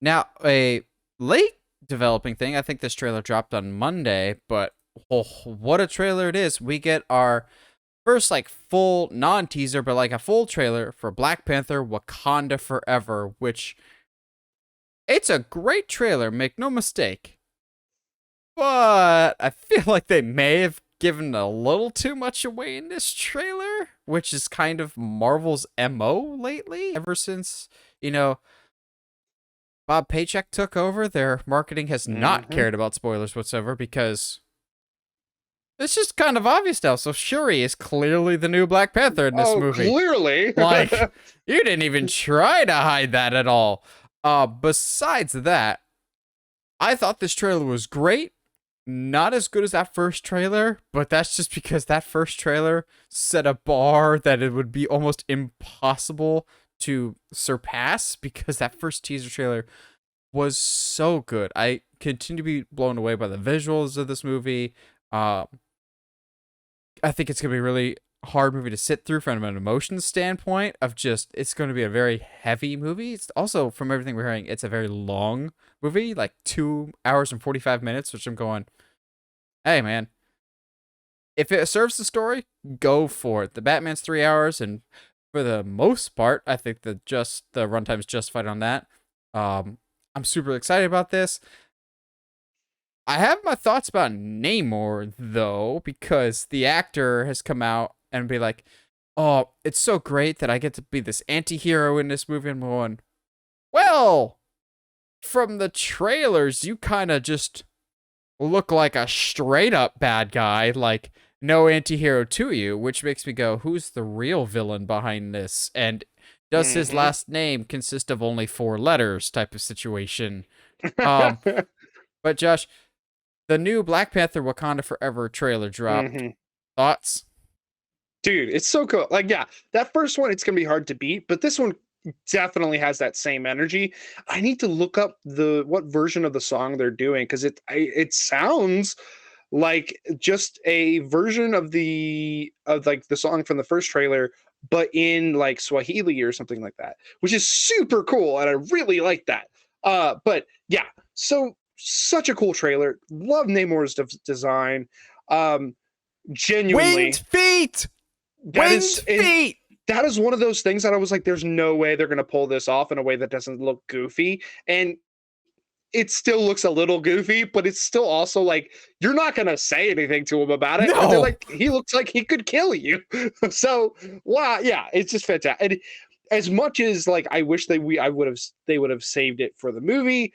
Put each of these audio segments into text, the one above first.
Now, a late developing thing, I think this trailer dropped on Monday, but oh, what a trailer it is. We get our first, like, full non-teaser, but like a full trailer for Black Panther Wakanda Forever, which it's a great trailer, make no mistake. But I feel like they may have given a little too much away in this trailer, which is kind of Marvel's MO lately, ever since, you know, Bob Paycheck took over. Their marketing has not Hmm. cared about spoilers whatsoever because it's just kind of obvious now. So Shuri is clearly the new Black Panther in this Oh, movie. clearly. Like, you didn't even try to hide that at all. Besides that, I thought this trailer was great. Not as good as that first trailer, but that's just because that first trailer set a bar that it would be almost impossible to surpass because that first teaser trailer was so good. I continue to be blown away by the visuals of this movie. Um, I think it's gonna be a really hard movie to sit through from an emotion standpoint. Of just, it's going to be a very heavy movie. It's also, from everything we're hearing, it's a very long movie, like 2 hours and 45 minutes. Which I'm going, hey man, if it serves the story, go for it. The Batman's 3 hours, and for the most part, I think the runtime's justified on that. I'm super excited about this. I have my thoughts about Namor though, because the actor has come out and be like, "Oh, it's so great that I get to be this anti-hero in this movie." And I'm going, well, from the trailers, you kind of just look like a straight up bad guy, like no anti-hero to you, which makes me go, who's the real villain behind this? And does his Hmm. last name consist of only 4 letters type of situation? Um, but Josh, the new Black Panther Wakanda Forever trailer dropped. Hmm. Thoughts? Dude, it's so cool. Like, yeah, that first one, it's gonna be hard to beat, but this one definitely has that same energy. I need to look up the what version of the song they're doing because it sounds like just a version of the song from the first trailer, but in like Swahili or something like that, which is super cool, and I really like that. But yeah, so such a cool trailer. Love Namor's design. Um, Winged genuinely, feet! that Winged is and feet! that is one of those things that I was like, there's no way they're gonna pull this off in a way that doesn't look goofy. And it still looks a little goofy, but it's still also like you're not gonna say anything to him about it. And they're No! like, he looks like he could kill you. So wow, yeah, it's just fantastic. And as much as like I wish they would have saved it for the movie,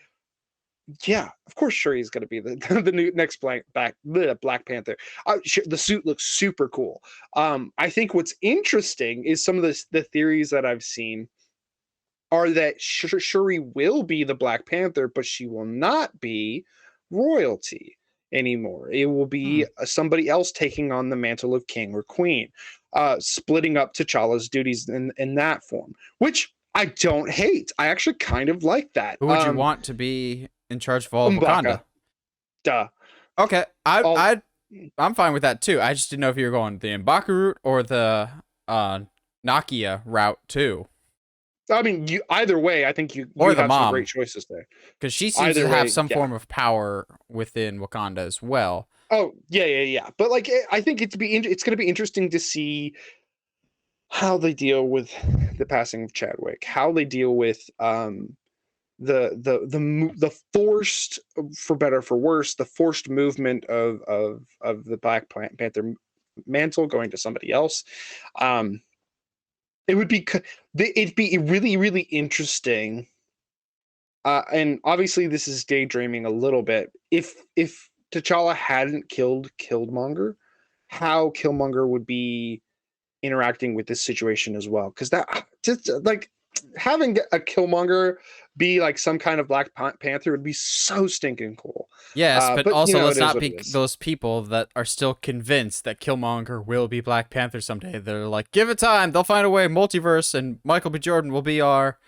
yeah, of course Shuri's gonna be the the new next Black Panther. The suit looks super cool. I think what's interesting is some of the theories that I've seen are that Shuri will be the Black Panther, but she will not be royalty anymore. It will Hmm. be somebody else taking on the mantle of king or queen, splitting up T'Challa's duties in that form, which I don't hate. I actually kind of like that. Who would you want to be in charge of all of M'Baka, Wakanda? duh. Okay, I All I I'm fine with that too. I just didn't know if you were going the M'Baku route or the uh Nakia route too, I mean, you either way, I think or you the have some great mom, choices there. because she seems to Either have way, some yeah. form of power within Wakanda as well. Oh, yeah, yeah, yeah. But like, I think it's going to be interesting to see how they deal with the passing of Chadwick, how they deal with the forced, for better or for worse, the forced movement of the Black Panther mantle going to somebody else. Um, it would be it'd be really really interesting. And obviously, this is daydreaming a little bit. If T'Challa hadn't killed Killmonger, how Killmonger would be interacting with this situation as well? Because that just like having a Killmonger be like some kind of Black Panther would be so stinking cool. Yes, but But you also know, let's it is not what it be is. those people that are still convinced that Killmonger will be Black Panther someday. They're like, give it time, they'll find a way. Multiverse, and Michael B. Jordan will be our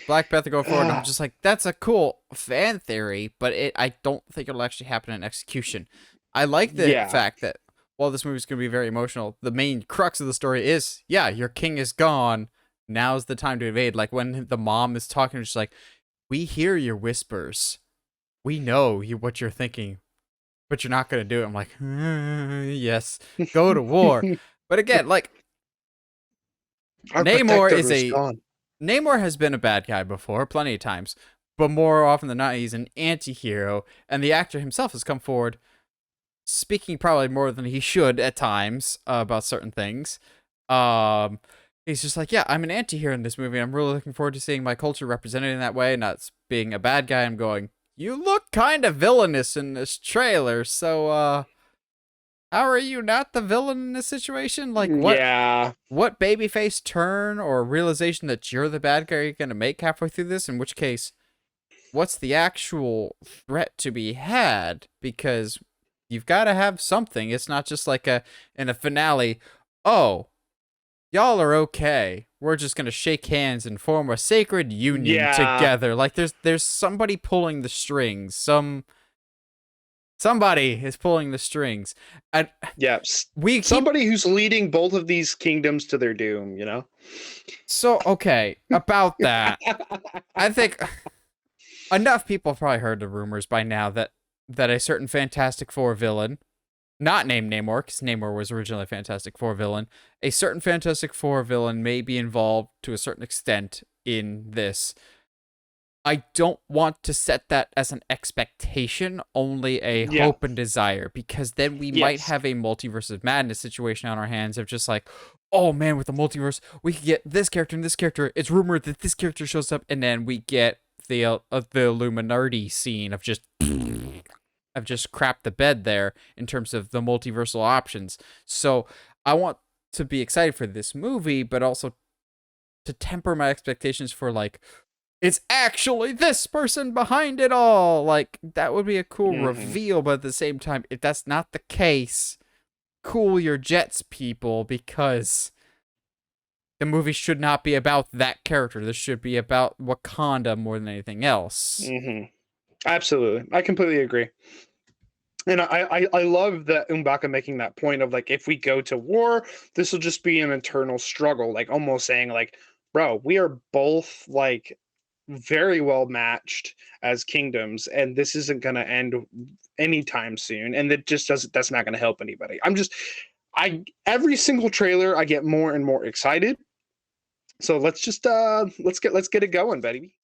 Black Panther going forward. I'm just like, that's a cool fan theory, but I don't think it'll actually happen in execution. I like the Yeah. fact that while this movie's gonna be very emotional, the main crux of the story is, yeah, your king is gone. Now's the time to invade. Like when the mom is talking, she's like, we hear your whispers. We know what you're thinking, but you're not gonna do it. I'm like, yes, go to war. But again, like Our Namor protector is is a gone. Namor has been a bad guy before, plenty of times, but more often than not, he's an anti-hero, and the actor himself has come forward speaking probably more than he should at times about certain things. Um, he's just like, yeah, I'm an anti-hero in this movie. I'm really looking forward to seeing my culture represented in that way, not being a bad guy. I'm going, you look kind of villainous in this trailer, so how are you not the villain in this situation? Like, Yeah. what babyface turn or realization that you're the bad guy are you gonna make halfway through this? In which case, what's the actual threat to be had? Because you've got to have something. It's not just like in a finale. Oh, y'all are okay. We're just gonna shake hands and form a sacred union Yeah. together. Like there's somebody pulling the strings. Somebody is pulling the strings. And Yeah. we keep Somebody who's leading both of these kingdoms to their doom, you know? so okay about that. I think enough people have probably heard the rumors by now that a certain Fantastic Four villain, not named Namor, because Namor was originally a Fantastic Four villain, a certain Fantastic Four villain may be involved to a certain extent in this. I don't want to set that as an expectation, only a Yeah. hope and desire, because then we might Yes. have a multiverse of madness situation on our hands of just like, oh man, with the multiverse, we could get this character and this character. It's rumored that this character shows up, and then we get the Illuminati scene of just I've just crapped the bed there in terms of the multiversal options. So I want to be excited for this movie, but also to temper my expectations for like it's actually this person behind it all. Like that would be a cool Mhm. reveal, but at the same time, if that's not the case, cool your jets, people, because the movie should not be about that character. This should be about Wakanda more than anything else. Mhm. Absolutely. I completely agree. And I love that Umbaka making that point of like, if we go to war, this will just be an internal struggle, like almost saying like, bro, we are both like very well matched as kingdoms, and this isn't going to end anytime soon. And that just doesn't, that's not going to help anybody. Every single trailer, I get more and more excited. So let's just, let's get it going, baby.